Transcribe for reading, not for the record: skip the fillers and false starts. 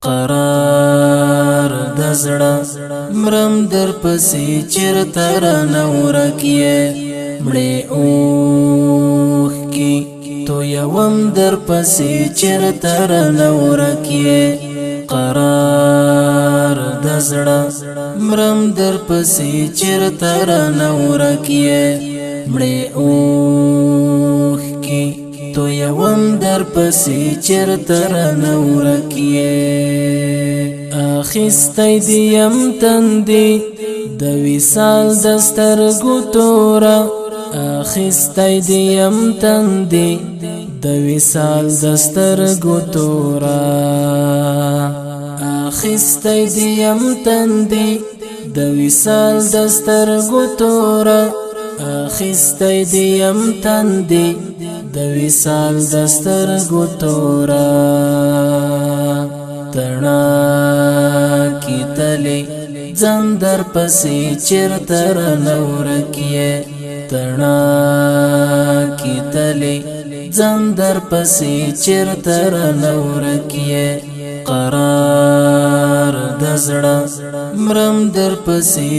قرار دزړه مرم در پسې چیرته رانه ورکیې مړې اوښ کې تویوم در پسې چیرته رانه ورکیې قرار دزړه مرم در پسې چیرته رانه ورکیې مړې اوښ کې تویوم در پسې چیرته رانه ورکیې اخیستی دیم تندې د وصال د سترګو توره اخیستی دیم تندې د وصال د سترګو توره اخیستی دیم تندې د وصال د سترګو توره اخیستی دیم تندې د وصال د سترګو توره تڼا کی تلی ځم در پسې چیرته رانه ورکیې تڼا کی تلی ځم در پسې چیرته رانه ورکیې قرار د زړه مرم در پسې